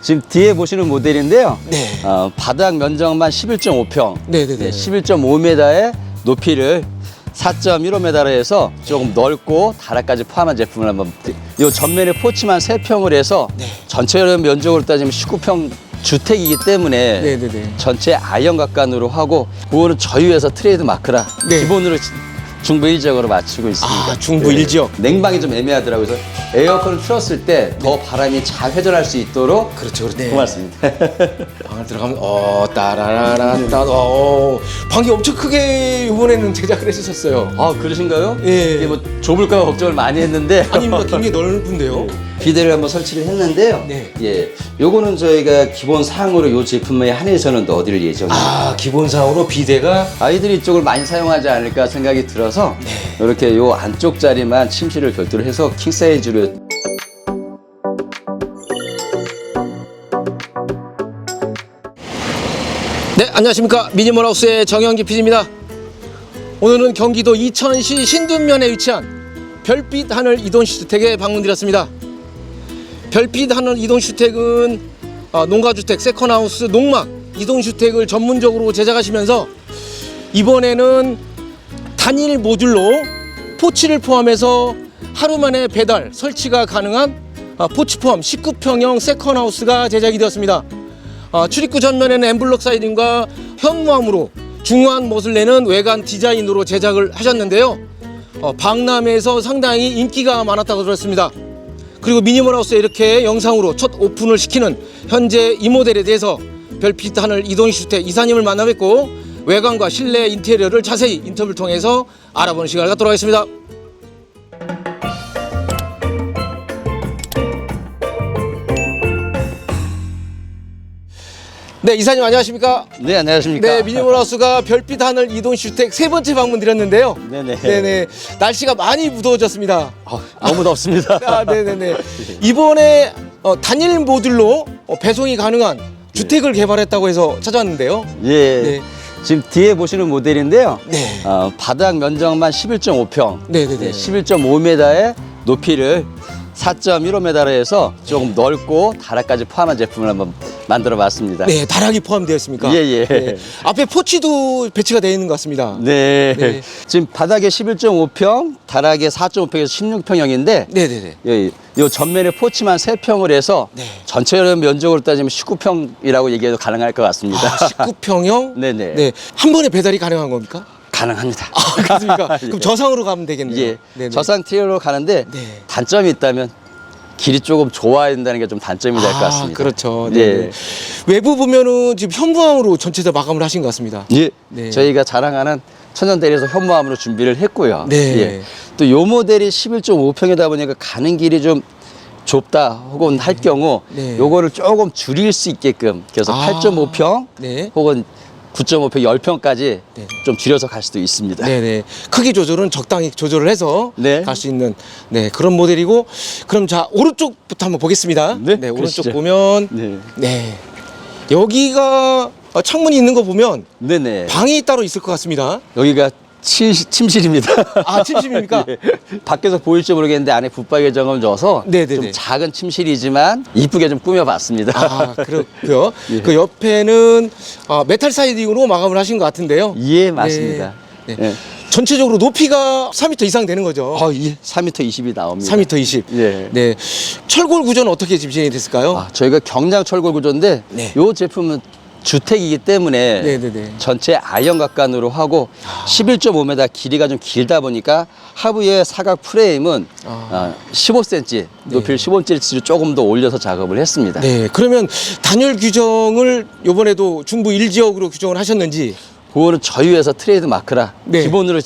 지금 뒤에 보시는 모델인데요. 네. 바닥 면적만 11.5평, 네네네. 11.5m의 높이를 4.15m로 해서 조금 넓고 다락까지 포함한 제품을 한번 이 전면에 포치만 3평을 해서 네. 전체 면적으로 따지면 19평 주택이기 때문에 네네네. 전체 아이언각관으로 하고 그거는 저유에서 트레이드 마크라 네. 기본으로 중부 1지역으로 맞추고 있습니다. 아, 중부 1지역. 냉방이 좀 애매하더라고요. 그래서 에어컨을 틀었을 때 더 바람이 잘 회전할 수 있도록 그렇죠. 네. 고맙습니다. 방을 들어가면 따라라라따 방이 엄청 크게 이번에는 제작을 해주셨어요. 아, 그러신가요? 예. 이게 뭐 좁을까 봐 걱정을 많이 했는데 아닙니다. 굉장히 넓은데요. 비대를 한번 설치를 했는데요. 네. 예, 요거는 저희가 기본 사항으로 요 제품에 한해서는 또 어디를 예정해요? 아, 기본상으로 비대가 아이들이 이쪽을 많이 사용하지 않을까 생각이 들어서 이렇게 요 안쪽 자리만 침실을 별도로 해서 킹 사이즈로. 네, 안녕하십니까. 미니멀하우스의 정영기 PD입니다. 오늘은 경기도 이천시 신둔면에 위치한 별빛 하늘 이동주택에 방문드렸습니다. 별빛 하늘 이동주택은 농가주택, 세컨하우스, 농막 이동주택을 전문적으로 제작하시면서 이번에는 단일 모듈로 포치를 포함해서 하루 만에 배달, 설치가 가능한 포치 포함 19평형 세컨하우스가 제작이 되었습니다. 출입구 전면에는 엠블럭 사이딩과 현무암으로 중후한 멋을 내는 외관 디자인으로 제작을 하셨는데요. 박람회에서 상당히 인기가 많았다고 들었습니다. 그리고 미니멀하우스에 이렇게 영상으로 첫 오픈을 시키는 현재 이 모델에 대해서 별빛 하늘 이동주택 이사님을 만나 뵙고 외관과 실내 인테리어를 자세히 인터뷰를 통해서 알아보는 시간을 갖도록 하겠습니다. 네, 이사님 안녕하십니까? 네, 안녕하십니까? 네, 미니멀하우스가 별빛 하늘 이동주택 세 번째 방문 드렸는데요. 네네. 네네. 날씨가 많이 무더워졌습니다. 너무 덥습니다. 네네네. 이번에 단일 모듈로 배송이 가능한 주택을 개발했다고 해서 찾아왔는데요. 예. 네. 지금 뒤에 보시는 모델인데요. 네. 바닥 면적만 11.5평, 네네네. 11.5m의 높이를 4.15m로 해서 조금 넓고 다락까지 포함한 제품을 한번 만들어 봤습니다. 네, 다락이 포함되어 있습니까? 예. 네. 앞에 포치도 배치가 되어 있는 것 같습니다. 네. 네. 지금 바닥에 11.5평, 다락에 4.5평에서 16평형인데 네네네. 요 전면에 포치만 3평을 해서 네. 전체 면적으로 따지면 19평이라고 얘기해도 가능할 것 같습니다. 19평형? 네네. 네. 한 번에 배달이 가능한 겁니까? 가능합니다. 그렇습니까? 예. 그럼 저상으로 가면 되겠네요. 예. 네네. 저상 티어로 가는데 네. 단점이 있다면 길이 조금 좁아야 된다는 게 좀 단점이 될 것 같습니다. 그렇죠. 예. 네. 외부 보면은 지금 현무암으로 전체 다 마감을 하신 것 같습니다. 예. 네. 저희가 자랑하는 천연대리에서 현무암으로 준비를 했고요. 네. 예. 또 요 모델이 11.5평이다 보니까 가는 길이 좀 좁다 혹은 할 경우 네. 요거를 조금 줄일 수 있게끔 그래서 8.5평 네. 혹은 9.5평, 10평까지 네. 좀 줄여서 갈 수도 있습니다. 네네. 크기 조절은 적당히 조절을 해서 네. 갈 수 있는 그런 모델이고, 그럼 자 오른쪽부터 한번 보겠습니다. 네, 오른쪽 그러시죠. 보면 네. 여기가 창문이 있는 거 보면 네네. 방이 따로 있을 것 같습니다. 여기가 침실입니다. 아, 침실입니까? 예. 밖에서 보일지 모르겠는데 안에 붙박이장을 줘서 네네네. 좀 작은 침실이지만 이쁘게 좀 꾸며봤습니다. 아, 그렇고요. 예. 그 옆에는 메탈 사이딩으로 마감을 하신 것 같은데요. 예, 맞습니다. 네. 예. 전체적으로 높이가 4m 이상 되는 거죠. 예. 4m 20이 나옵니다. 4m 20. 예. 네. 철골 구조는 어떻게 지금 진행이 됐을까요? 저희가 경량 철골 구조인데 네. 이 제품은 주택이기 때문에 네네네. 전체 아이언각관으로 하고 11.5m 길이가 좀 길다 보니까 하부의 사각 프레임은 15cm 높이를 15cm로 조금 더 올려서 작업을 했습니다. 네, 그러면 단열 규정을 이번에도 중부 1지역으로 규정을 하셨는지. 그거는 저유에서 트레이드 마크라 네. 기본으로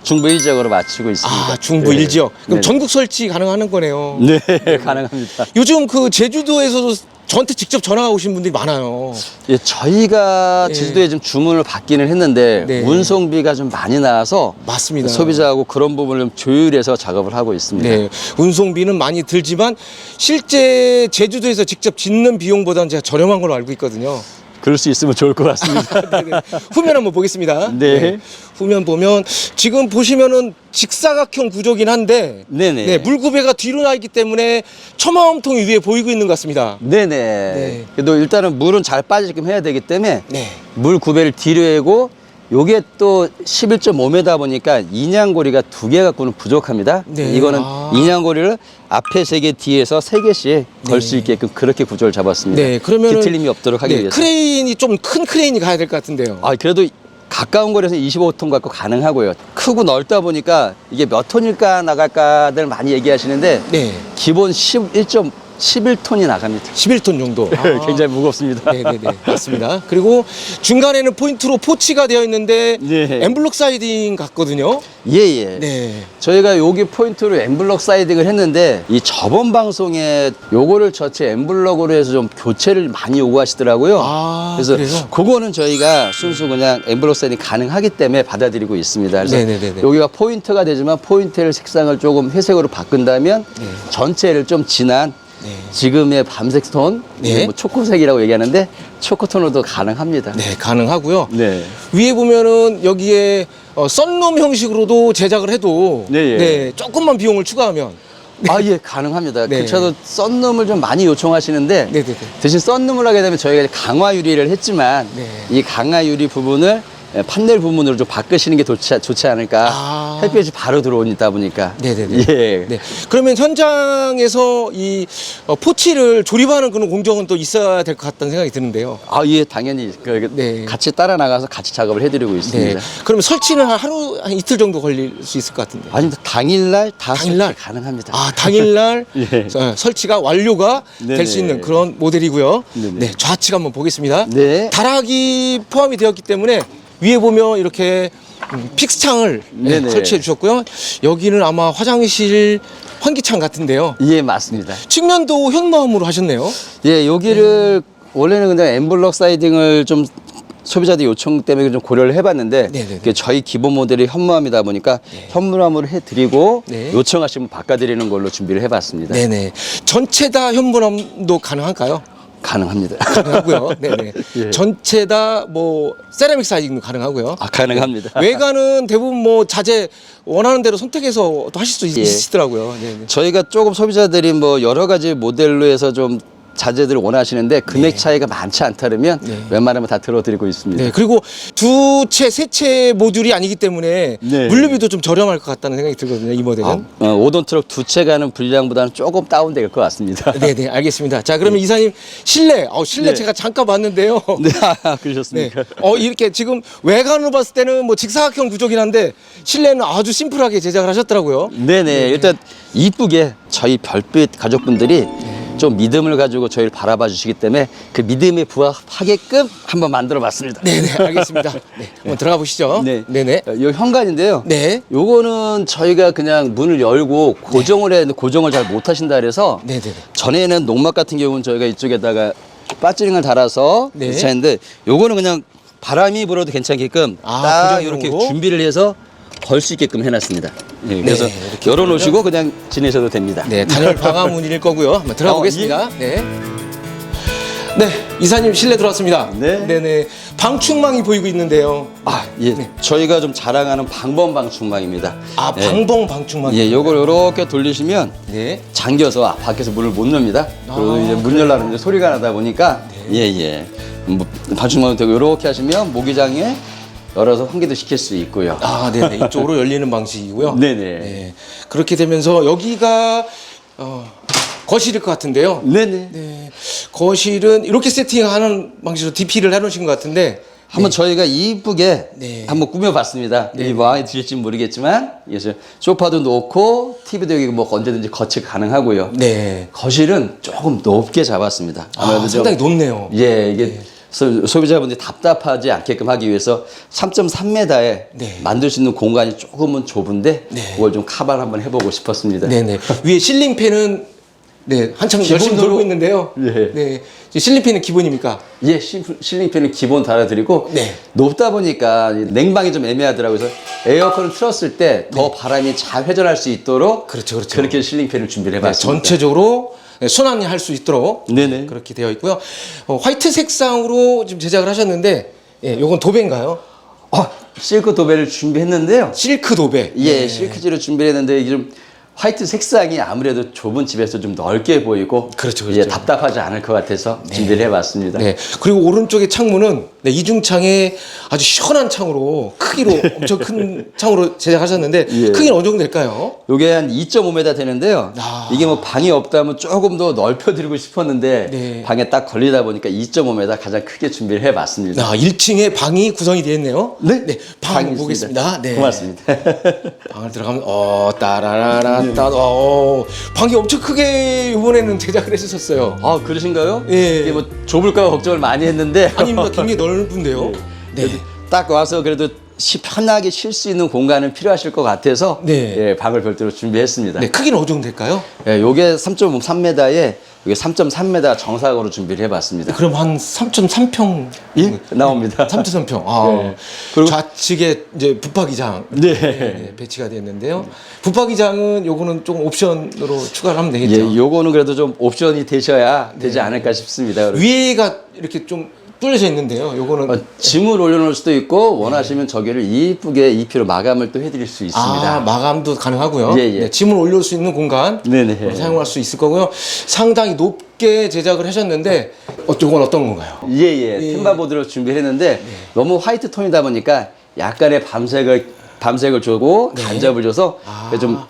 중부 1지역으로 맞추고 있습니다. 중부 네. 1지역. 그럼 네. 전국 설치 가능한 거네요. 네, 가능합니다. 요즘 그 제주도에서도 저한테 직접 전화가 오신 분들이 많아요. 예, 저희가 예. 제주도에 좀 주문을 받기는 했는데 네. 운송비가 좀 많이 나와서 맞습니다. 소비자하고 그런 부분을 좀 조율해서 작업을 하고 있습니다. 네, 운송비는 많이 들지만 실제 제주도에서 직접 짓는 비용보다는 제가 저렴한 걸로 알고 있거든요. 그럴 수 있으면 좋을 것 같습니다. 네네. 후면 한번 보겠습니다. 네. 후면 보면 지금 보시면은 직사각형 구조긴 한데 네네. 네, 물구배가 뒤로 나 있기 때문에 처마음통이 위에 보이고 있는 것 같습니다. 네네. 네. 그래도 일단은 물은 잘 빠지게끔 해야 되기 때문에 네. 물 구배를 뒤로 해고 요게 또 11.5m 보니까 인양고리가 2개 갖고는 부족합니다. 네. 이거는 아. 인양고리를 앞에 3개, 뒤에서 3개씩 걸 수 있게끔 그렇게 구조를 잡았습니다. 네, 그러면은 뒤틀림이 없도록 하기 네, 위해서. 크레인이 좀 큰 크레인이 가야 될 것 같은데요. 아, 그래도 가까운 거리에서 25톤 갖고 가능하고요. 크고 넓다 보니까 이게 몇 톤일까 나갈까들 많이 얘기하시는데 네. 기본 11톤이 나갑니다. 11톤 정도. 굉장히 무겁습니다. 네네네. 맞습니다. 그리고 중간에는 포인트로 포치가 되어 있는데 네. 엠블록 사이딩 같거든요. 예예. 네. 저희가 여기 포인트로 엠블럭 사이딩을 했는데 이 저번 방송에 요거를 전체 엠블럭으로 해서 좀 교체를 많이 요구하시더라고요. 아, 그래서 그래요? 그거는 저희가 순수 그냥 엠블럭 사이딩 가능하기 때문에 받아들이고 있습니다. 그래서 네네네네. 여기가 포인트가 되지만 포인트를 색상을 조금 회색으로 바꾼다면 네. 전체를 좀 진한 네. 지금의 밤색 톤, 네. 뭐 초코색이라고 얘기하는데 초코톤으로도 가능합니다. 네, 가능하고요. 네. 위에 보면은 여기에 썬룸 형식으로도 제작을 해도 네, 예. 네, 조금만 비용을 추가하면 아, 예, 가능합니다. 네. 그 차도 썬룸을 좀 많이 요청하시는데 네네네. 대신 썬룸을 하게 되면 저희가 강화 유리를 했지만 네. 이 강화 유리 부분을 판넬 부분으로 좀 바꾸시는 게 좋지 않을까. 아. 햇빛이 바로 들어오다 보니까. 네네네. 예. 네. 그러면 현장에서 이 포치를 조립하는 그런 공정은 또 있어야 될 것 같다는 생각이 드는데요. 아, 예, 당연히 네. 같이 따라 나가서 같이 작업을 해드리고 네. 있습니다. 그러면 설치는 한 이틀 정도 걸릴 수 있을 것 같은데. 아닙니다. 당일날 다 당일날? 설치 가능합니다. 아, 당일날 예. 설치가 완료가 네네. 될 수 있는 그런 모델이고요. 네네. 네, 좌측 한번 보겠습니다. 네. 다락이 포함이 되었기 때문에 위에 보면 이렇게 픽스창을 네네. 설치해 주셨고요. 여기는 아마 화장실 환기창 같은데요. 예, 맞습니다. 측면도 현무암으로 하셨네요. 예, 여기를 원래는 그냥 엠블럭 사이딩을 좀 소비자들 요청 때문에 좀 고려를 해봤는데 네네네. 그게 저희 기본 모델이 현무암이다 보니까 현무암으로 해드리고 네. 요청하시면 바꿔드리는 걸로 준비를 해봤습니다. 네네. 전체 다 현무암도 가능할까요? 가능합니다. 가능하고요. 네네. 예. 전체 다 뭐 세라믹 사이딩도 가능하고요. 아, 가능합니다. 외관은 대부분 뭐 자재 원하는 대로 선택해서 또 하실 수 예. 있으시더라고요. 네네. 저희가 조금 소비자들이 뭐 여러 가지 모델로 해서 좀 자재들을 원하시는데 금액 차이가 많지 않다면 네. 웬만하면 다 들어드리고 있습니다. 네, 그리고 두 채, 세 채 모듈이 아니기 때문에 네. 물류비도 좀 저렴할 것 같다는 생각이 들거든요, 이 모델은. 5돈 트럭 2채 가는 분량보다는 조금 다운될 것 같습니다. 네, 네, 알겠습니다. 자, 그러면 이사님 실내, 실내 네. 제가 잠깐 봤는데요. 네, 네, 그러셨습니까? 이렇게 지금 외관으로 봤을 때는 뭐 직사각형 구조긴 한데 실내는 아주 심플하게 제작을 하셨더라고요. 네네. 일단 이쁘게 저희 별빛 가족분들이 좀 믿음을 가지고 저희를 바라봐 주시기 때문에 그 믿음에 부합하게끔 한번 만들어 봤습니다. 네, 네, 알겠습니다. 네, 한번 들어가 보시죠. 네. 네, 네. 이 현관인데요. 네. 요거는 저희가 그냥 문을 열고 고정을 해야 되는데 고정을 잘 못 하신다 그래서 네, 네, 네. 전에는 농막 같은 경우는 저희가 이쪽에다가 빠찌링을 달아서 네. 했는데 요거는 그냥 바람이 불어도 괜찮게끔 아, 딱 고정용으로? 이렇게 준비를 해서 걸 수 있게끔 해놨습니다. 예, 그래서 이렇게 열어놓으시고 그냥 지내셔도 됩니다. 네, 단열 방화문일 거고요. 한번 들어가 보겠습니다. 네. 네, 이사님 실내 들어왔습니다. 네. 네네. 방충망이 보이고 있는데요. 아, 예. 저희가 좀 자랑하는 방범방충망입니다. 아, 예. 방범 방충망. 예, 요걸 이렇게 돌리시면 네. 잠겨서 밖에서 문을 못 엽니다. 그리고 이제 문 열라는 이제 소리가 나다 보니까 예. 방충망도 되고 이렇게 하시면 모기장에 열어서 환기도 시킬 수 있고요. 아, 네네. 이쪽으로 열리는 방식이고요. 네네. 네. 그렇게 되면서 여기가 거실일 것 같은데요. 네네. 네. 거실은 이렇게 세팅하는 방식으로 DP를 해놓으신 것 같은데. 한번 저희가 이쁘게 네. 한번 꾸며봤습니다. 네. 이 마음에 드실지 모르겠지만 그래서 소파도 놓고 TV도 여기 뭐 언제든지 거치 가능하고요. 네. 거실은 조금 높게 잡았습니다. 아무래도 좀 상당히 높네요. 예, 이게 소비자분들이 답답하지 않게끔 하기 위해서 3.3m에 네. 만들 수 있는 공간이 조금은 좁은데 네. 그걸 좀 카바를 한번 해보고 싶었습니다. 네네. 위에 실링팬은 네, 한참 열심히 기본으로- 돌고 있는데요. 예. 네. 실링팬은 기본입니까? 예, 실링팬은 기본 달아드리고 네. 높다 보니까 냉방이 좀 애매하더라고요. 그래서 에어컨을 틀었을 때 더 바람이 잘 회전할 수 있도록 그렇죠, 그렇죠. 그렇게 실링팬을 준비를 네, 해봤습니다. 전체적으로 순환할 수 있도록 네네. 그렇게 되어 있고요. 화이트 색상으로 지금 제작을 하셨는데, 예, 요건 도배인가요? 실크 도배를 준비했는데요. 실크 도배. 예, 실크지로 준비를 했는데 이게 좀 화이트 색상이 아무래도 좁은 집에서 좀 넓게 보이고 그렇죠. 예, 답답하지 않을 것 같아서 준비를 해봤습니다. 네. 그리고 오른쪽의 창문은 이중창에 아주 시원한 창으로 크기로 엄청 큰 창으로 제작하셨는데 예. 크기는 어느 정도 될까요? 요게 한 2.5m 되는데요. 이게 뭐 방이 없다면 조금 더 넓혀드리고 싶었는데 네. 방에 딱 걸리다 보니까 2.5m 가장 크게 준비를 해봤습니다. 1층에 방이 구성이 되어 있네요. 네, 방 방이 보겠습니다. 있습니다. 네. 고맙습니다. 방을 들어가면 따라라라 방이 엄청 크게 이번에는 제작을 해주셨어요. 그러신가요? 예. 이게 뭐 좁을까 걱정을 많이 했는데 아닙니다. 굉장히 넓은데요. 네. 딱 와서 그래도 편하게 쉴 수 있는 공간은 필요하실 것 같아서 네. 예, 방을 별도로 준비했습니다. 네, 크기는 어느 정도 될까요? 예, 요게 3.3m에 요게 3.3m 정사각으로 준비를 해봤습니다. 그럼 한 3.3평 예? 나옵니다. 3.3평. 네. 그리고 좌측에 이제 붙박이장 네. 배치가 되었는데요. 붙박이장은 요거는 조금 옵션으로 추가를 하면 예, 되겠죠. 요거는 그래도 좀 옵션이 되셔야 되지 않을까 싶습니다. 위에가 이렇게 좀 뚫려져 있는데요. 요거는 짐을 올려놓을 수도 있고 원하시면 저기를 이쁘게 EP로 마감을 또 해드릴 수 있습니다. 마감도 가능하고요. 예, 예. 네, 짐을 올릴 수 있는 공간 네네. 사용할 수 있을 거고요. 상당히 높게 제작을 하셨는데 이건 어떤 건가요? 예. 템바보드로 준비를 했는데 너무 화이트 톤이다 보니까 약간의 밤색을 주고 간접을 줘서 좀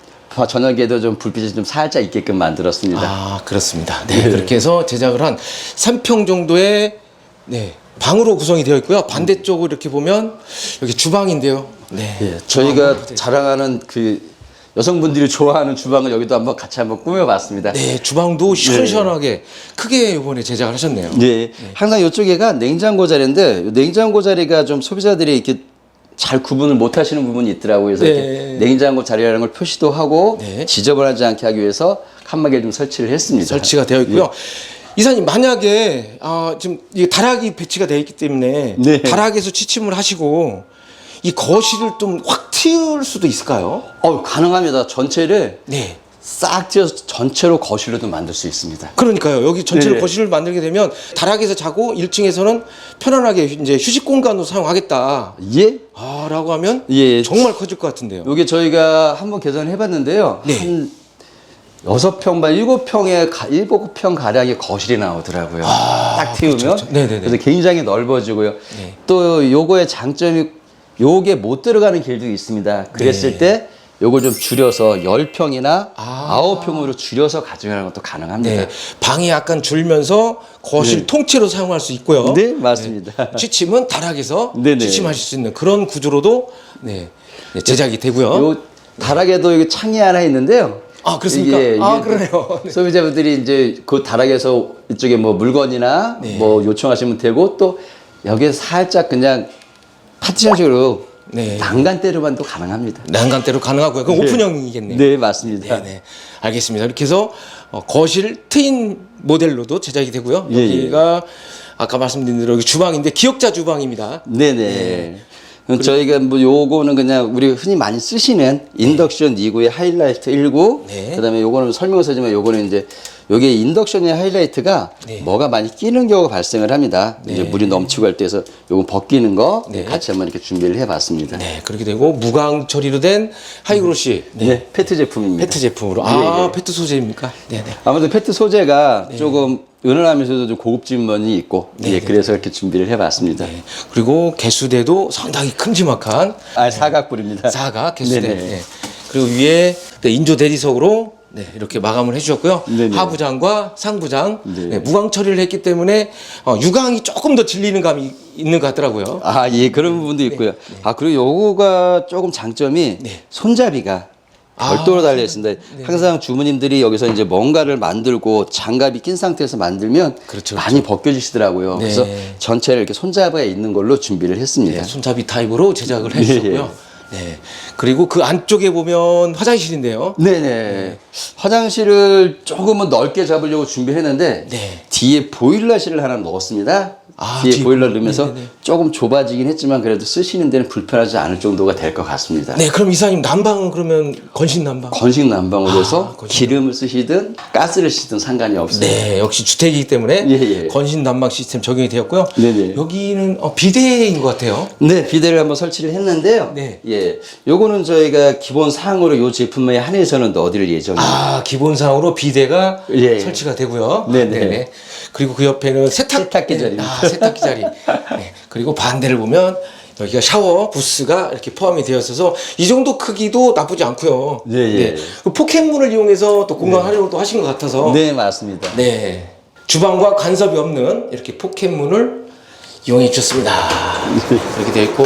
저녁에도 좀 불빛이 좀 살짝 있게끔 만들었습니다. 그렇습니다. 네, 그렇게 해서 제작을 한 3평 정도의 방으로 구성이 되어 있고요. 반대쪽으로 이렇게 보면 여기 주방인데요. 네. 예, 저희가 자랑하는 그 여성분들이 좋아하는 주방을 여기도 한번 같이 한번 꾸며봤습니다. 네, 주방도 시원시원하게 크게 이번에 제작을 하셨네요. 네. 항상 이쪽에가 냉장고 자리인데 냉장고 자리가 좀 소비자들이 이렇게 잘 구분을 못 하시는 부분이 있더라고요. 그래서 이렇게 냉장고 자리라는 걸 표시도 하고 지저분하지 않게 하기 위해서 칸막이를 좀 설치를 했습니다. 설치가 되어 있고요. 이사님, 만약에 지금 이 다락이 배치가 되어 있기 때문에 다락에서 취침을 하시고 이 거실을 좀 확 틔울 수도 있을까요? 가능합니다. 전체를 싹 튀어서 전체로 거실로도 만들 수 있습니다. 그러니까요. 여기 전체로 거실을 만들게 되면 다락에서 자고 1층에서는 편안하게 이제 휴식 공간으로 사용하겠다. 예? 라고 하면 정말 커질 것 같은데요. 이게 저희가 한번 계산을 해봤는데요. 한 6평 반 7평 가량의 거실이 나오더라고요. 딱 튀우면. 그렇죠. 그래서 굉장히 넓어지고요. 또 요거의 장점이 요게 못 들어가는 길도 있습니다. 그랬을 때 요걸 좀 줄여서 10평이나 9평으로 줄여서 가져가는 것도 가능합니다. 방이 약간 줄면서 거실 통째로 사용할 수 있고요. 네, 맞습니다. 취침은 다락에서 취침하실 수 있는 그런 구조로도 제작이 되고요. 요 다락에도 여기 창이 하나 있는데요. 그렇습니까? 이게 그러네요. 소비자분들이 이제 그 다락에서 이쪽에 뭐 물건이나 뭐 요청하시면 되고 또 여기에 살짝 그냥 파티션식으로 난간대로만도 가능합니다. 난간대로 가능하고요. 그럼 오픈형이겠네요. 네, 맞습니다. 알겠습니다. 이렇게 해서 거실 트인 모델로도 제작이 되고요. 여기가 아까 말씀드린 대로 여기 주방인데 기역자 주방입니다. 저희가 뭐 요거는 그냥 우리 흔히 많이 쓰시는 인덕션 2구의 하이라이트 1구 그다음에 요거는 설명서지만 요거는 이제 요게 인덕션의 하이라이트가 뭐가 많이 끼는 경우가 발생을 합니다. 이제 물이 넘치고 할 때에서 요거 벗기는 거 같이 한번 이렇게 준비를 해봤습니다. 그렇게 되고 무광 처리로 된 하이그로시 페트 제품입니다. 페트 제품으로 페트 소재입니까? 아무래도 페트 소재가 조금 은은하면서도 좀 고급진 면이 있고 그래서 이렇게 준비를 해봤습니다. 그리고 개수대도 상당히 큼지막한 사각불입니다. 사각 개수대. 그리고 위에 인조 대리석으로 이렇게 마감을 해주셨고요. 하부장과 상부장 무광 처리를 했기 때문에 유광이 조금 더 질리는 감이 있는 것 같더라고요. 그런 부분도 있고요. 그리고 요거가 조금 장점이 손잡이가 별도로 달려 있습니다. 항상 주부님들이 여기서 이제 뭔가를 만들고 장갑이 낀 상태에서 만들면 많이 벗겨지시더라고요. 그래서 전체를 이렇게 손잡이가 있는 걸로 준비를 했습니다. 손잡이 타입으로 제작을 해주셨고요. 네. 그리고 그 안쪽에 보면 화장실인데요. 네네. 화장실을 조금은 넓게 잡으려고 준비했는데 네. 뒤에 보일러실을 하나 넣었습니다. 아, 뒤에 뒤에 보일러를 넣으면서 네네네. 조금 좁아지긴 했지만 그래도 쓰시는 데는 불편하지 않을 정도가 될 것 같습니다. 네, 그럼 이사님 난방은 그러면 건식 난방? 건식 난방으로 해서 건식 기름을 쓰시든 가스를 쓰든 상관이 없어요. 네, 역시 주택이기 때문에 예, 예. 건식 난방 시스템 적용이 되었고요. 네네. 여기는 비대인 것 같아요. 네, 비데를 한번 설치를 했는데요. 네. 예. 요거는 저희가 기본 사항으로 요 제품에 한해서는 넣어드릴 예정입니다. 아, 기본상으로 비대가 예. 설치가 되고요. 네네. 그리고 그 옆에는 세탁기 자리. 세탁기 자리. 네. 그리고 반대를 보면 여기가 샤워 부스가 이렇게 포함이 되어 있어서 이 정도 크기도 나쁘지 않고요. 예, 예. 그 포켓문을 이용해서 또 공간 활용을 또 하신 것 같아서. 네, 맞습니다. 네. 주방과 간섭이 없는 이렇게 포켓문을 이용해 주셨습니다. 이렇게 되어 있고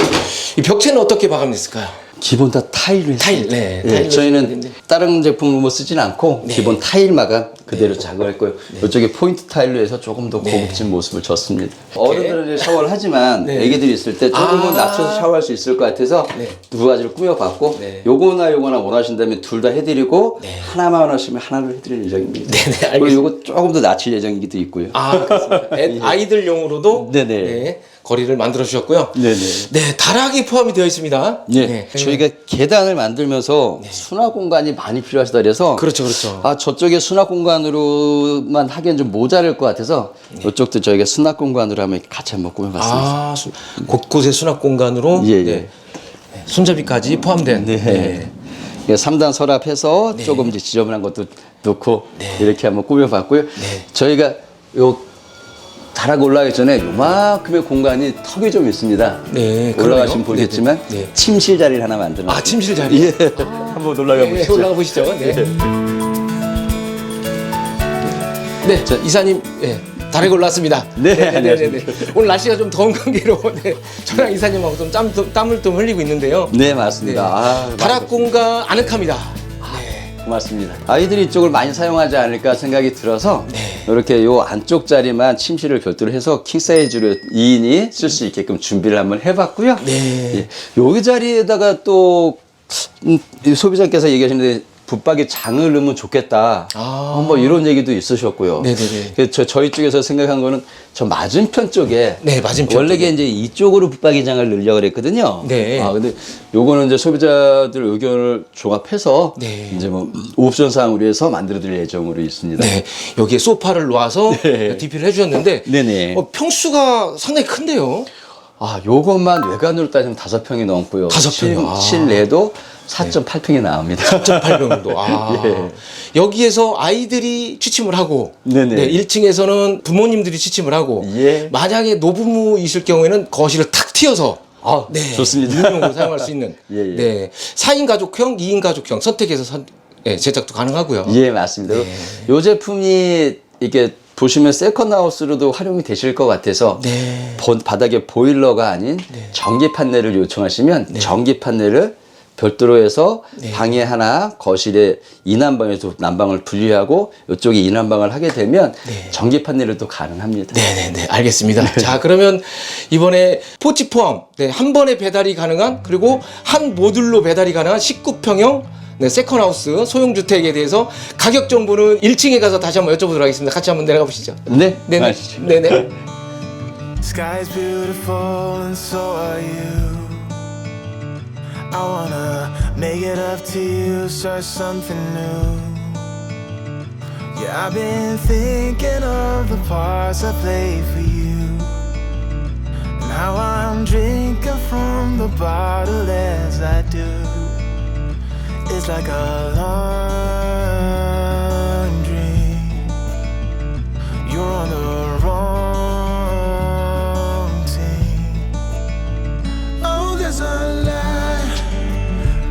이 벽체는 어떻게 마감됐을까요? 기본 다 타일로 타일, 했습니다. 네, 예, 타일로 저희는 했는데. 다른 제품을 뭐 쓰진 않고 네. 기본 타일 마감 그대로 작업했고요. 이쪽에 포인트 타일로 해서 조금 더 네. 고급진 모습을 줬습니다. 어른들은 이제 샤워를 하지만 네. 애기들이 있을 때 조금은 아. 낮춰서 샤워할 수 있을 것 같아서 네. 두 가지를 꾸며봤고 네. 요거나 원하신다면 둘 다 해드리고 네. 하나만 원하시면 하나를 해드릴 예정입니다. 네, 네, 그리고 알겠습니다. 요거 조금 더 낮출 예정이기도 있고요. 아, 그렇습니다. 아이들용으로도 네네. 네, 거리를 만들어 주셨고요. 네네. 네, 다락이 포함이 되어 있습니다. 네, 저희가 계단을 만들면서 수납 공간이 많이 필요하시다 그래서 그렇죠, 그렇죠. 아 저쪽에 수납 공간으로만 하기엔 좀 모자랄 것 같아서 이쪽도 저희가 수납 공간으로 한번 같이 한번 꾸며봤습니다. 아, 곳곳에 수납 공간으로 예, 예. 네, 손잡이까지 포함된. 네. 3단 서랍해서 조금 이제 지저분한 것도 넣고 이렇게 한번 꾸며봤고요. 저희가 요 다락 올라가기 전에 요만큼의 공간이 턱이 좀 있습니다. 네, 올라가시면 그러네요. 보겠지만 네, 네. 침실 자리를 하나 만들어놨습니다. 아, 침실 자리. 예. 한번 올라가 네, 보시죠. 올라가 보시죠. 네. 네, 저 이사님, 네, 다락에 올랐습니다. 네, 안녕하십니까. 오늘 날씨가 좀 더운 관계로 네, 저랑 이사님하고 좀 땀을 좀 흘리고 있는데요. 네, 맞습니다. 아, 다락 공간 아늑합니다. 고맙습니다. 아이들이 이쪽을 많이 사용하지 않을까 생각이 들어서 네. 이렇게 요 안쪽 자리만 침실을 별도로 해서 킹 사이즈로 2인이 쓸 수 있게끔 준비를 한번 해봤고요. 네. 예, 여기 자리에다가 또 이 소비자께서 얘기하시는데 붙박이 장을 넣으면 좋겠다. 아. 뭐 이런 얘기도 있으셨고요. 네네네. 그래서 저희 쪽에서 생각한 거는 저 맞은편 쪽에 네, 맞은편 원래 쪽에. 이제 이쪽으로 붙박이 장을 넣으려고 그랬거든요. 네. 아, 근데 요거는 이제 소비자들 의견을 종합해서 네. 이제 뭐 옵션 사항으로 해서 만들어 드릴 예정으로 있습니다. 네, 여기에 소파를 놔서 네. DP를 해주셨는데 네네. 평수가 상당히 큰데요. 아, 요것만 외관으로 따지면 5평이 넘고요. 5평이요? 아. 실내도 4.8평이 나옵니다. 4.8평 정도. 아. 예. 여기에서 아이들이 취침을 하고, 네네. 네, 1층에서는 부모님들이 취침을 하고, 예. 만약에 노부모이실 경우에는 거실을 탁 튀어서, 아, 좋습니다. 유용으로 사용할 수 있는, 예, 예. 네, 4인 가족형, 2인 가족형 선택해서 네, 제작도 가능하고요. 예, 맞습니다. 네. 요 제품이 이게 보시면 세컨하우스로도 활용이 되실 것 같아서 네. 바닥에 보일러가 아닌 전기 판넬을 요청하시면 전기 판넬을 별도로 해서 방에 하나, 거실에 이난방에서 난방을 분리하고 이쪽에 이난방을 하게 되면 전기 판넬도 가능합니다. 네네네, 알겠습니다. 자, 그러면 이번에 포치 포함, 네, 한 번에 배달이 가능한, 그리고 한 모듈로 배달이 가능한 19평형 네, 세컨하우스 소형주택에 대해서 가격 정보는 1층에 가서 다시 한번 여쭤보도록 하겠습니다. 같이 한번 내려가 보시죠. 네, 네네. 가시죠. 네네. Sky's beautiful and so are you. I wanna make it up to you, start something new. Yeah, I've been thinking of the parts I played for you. Now I'm drinking from the bottle as I do. It's like a long dream. You're on the wrong team. Oh, there's a light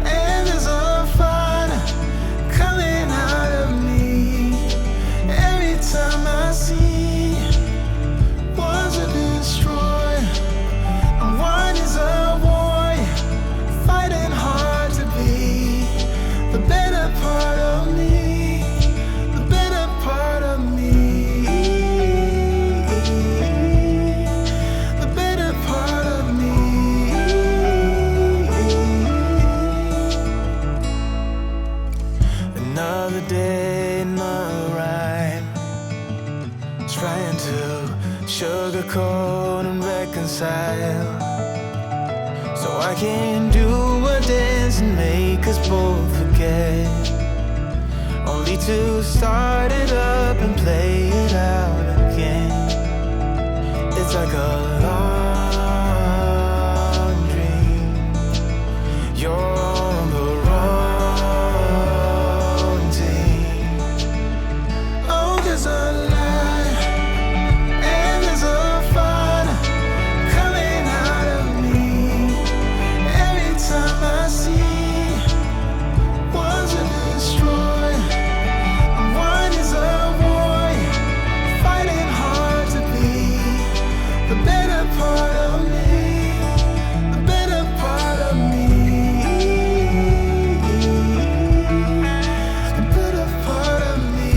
and there's a fire coming out of me. Every time I see one's a destroyer and one is a warrior, fighting hard to be the better part of me, the better part of me. sugarcoat and reconcile. So I can do a dance and make us both forget, only to start it up and play it out again. It's like a long dream. You're on the wrong team. Oh, there's a light and there's a fire coming out of me every time I see one's a destroyer and one is a warrior, fighting hard to be the better part of me, the better part of me, the better part of me,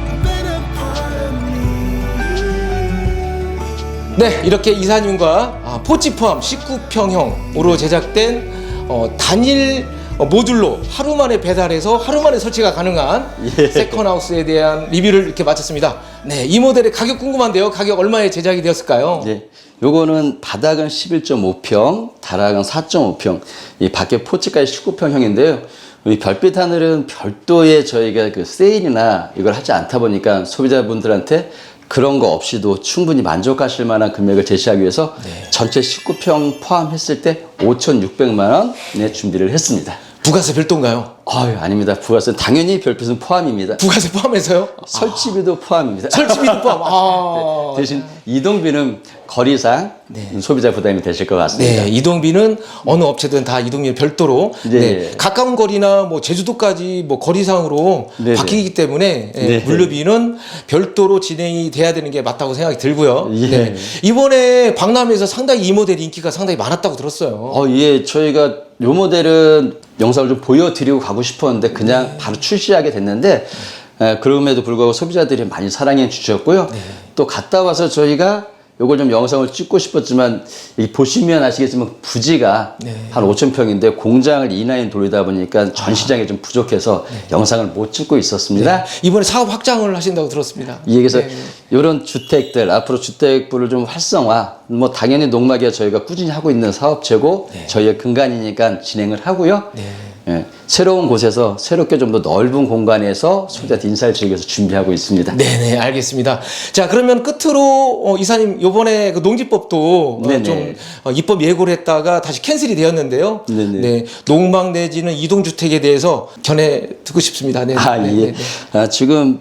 the better part of me. 네, 이렇게 이사님과 포치 포함 19평형으로 제작된 단일 모듈로 하루 만에 배달해서 하루 만에 설치가 가능한 세컨하우스에 대한 리뷰를 이렇게 마쳤습니다. 네, 이 모델의 가격 궁금한데요. 가격 얼마에 제작이 되었을까요? 네. 요거는 바닥은 11.5평, 다락은 4.5평, 이 밖에 포치까지 19평형인데요. 이 별빛 하늘은 별도의 저희가 그 세일이나 이걸 하지 않다 보니까 소비자분들한테 그런 거 없이도 충분히 만족하실 만한 금액을 제시하기 위해서 전체 19평 포함했을 때 5,600만 원에 준비를 했습니다. 부가세 별도인가요? 아유, 아닙니다. 부가세는 당연히 별빛은 포함입니다. 부가세 포함해서요? 설치비도 포함입니다. 설치비도 포함. 아, 대신 이동비는 거리상 소비자 부담이 되실 것 같습니다. 네, 이동비는 어느 업체든 다 이동비 별도로 네. 가까운 거리나 뭐 제주도까지 뭐 거리상으로 네. 바뀌기 때문에 네. 물류비는 별도로 진행이 돼야 되는 게 맞다고 생각이 들고요. 예. 네. 이번에 박람회에서 상당히 이 모델 인기가 상당히 많았다고 들었어요. 예, 저희가 요 모델은 영상을 좀 보여드리고 가고 싶었는데 그냥 바로 출시하게 됐는데 그럼에도 불구하고 소비자들이 많이 사랑해 주셨고요. 또 갔다 와서 저희가 요걸 좀 영상을 찍고 싶었지만 보시면 아시겠지만 부지가 한 5,000평인데 공장을 인하인 돌리다 보니까 전시장이 좀 부족해서 영상을 못 찍고 있었습니다. 이번에 사업 확장을 하신다고 들었습니다. 그래서 이런 주택들 앞으로 주택부를 좀 활성화 뭐 당연히 농막이야 저희가 꾸준히 하고 있는 사업체고 저희의 근간이니까 진행을 하고요. 예, 새로운 곳에서 새롭게 좀 더 넓은 공간에서 소비자한테 인사를 드리기 위해서 준비하고 있습니다. 네네, 알겠습니다. 자, 그러면 끝으로 이사님 요번에 그 농지법도 좀 입법 예고를 했다가 다시 캔슬이 되었는데요. 네네. 네, 농막 내지는 이동주택에 대해서 전해 듣고 싶습니다. 네. 예. 지금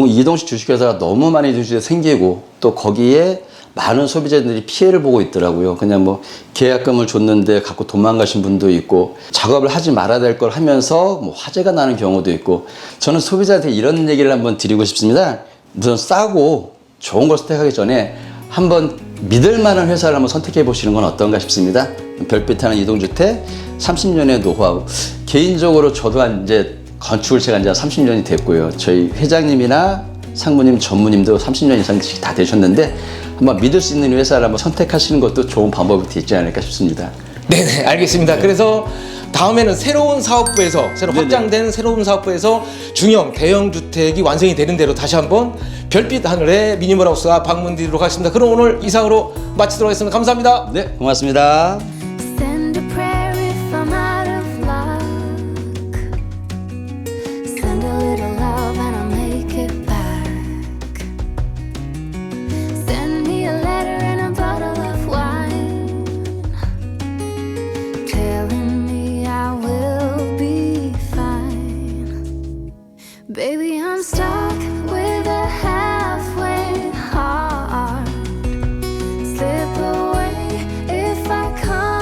이동식 주식회사가 너무 많이 주식이 생기고 또 거기에 많은 소비자들이 피해를 보고 있더라고요. 그냥 뭐 계약금을 줬는데 갖고 도망가신 분도 있고 작업을 하지 말아야 될 걸 하면서 뭐 화재가 나는 경우도 있고 저는 소비자한테 이런 얘기를 한번 드리고 싶습니다. 우선 싸고 좋은 걸 선택하기 전에 한번 믿을 만한 회사를 한번 선택해 보시는 건 어떤가 싶습니다. 별빛하는 이동주택 30년의 노하우. 개인적으로 저도 이제 건축을 제가 이제 30년이 됐고요. 저희 회장님이나 상무님, 전무님도 30년 이상 다 되셨는데 한번 믿을 수 있는 회사를 한번 선택하시는 것도 좋은 방법이 되지 않을까 싶습니다. 네네, 알겠습니다. 그래서 다음에는 새로운 사업부에서 확장된 새로운 사업부에서 중형 대형 주택이 완성이 되는 대로 다시 한번 별빛 하늘의 미니멀하우스가 방문드리도록 하겠습니다. 그럼 오늘 이상으로 마치도록 하겠습니다. 감사합니다. 네, 고맙습니다. Send a prayer if I'm out of luck. Send a little love and I'll make it back. Send me a letter and a bottle of wine, telling me I will be fine. Baby, I'm stuck with a halfway heart. Slip away if I come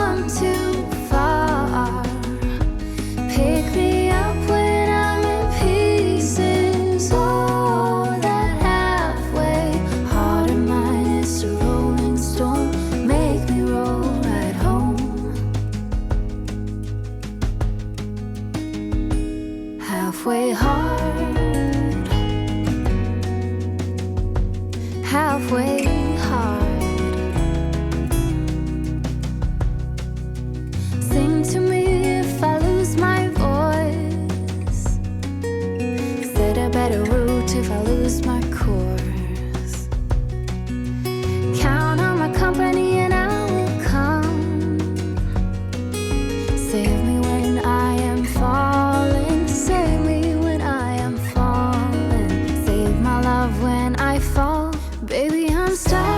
love when I fall. Baby, I'm stuck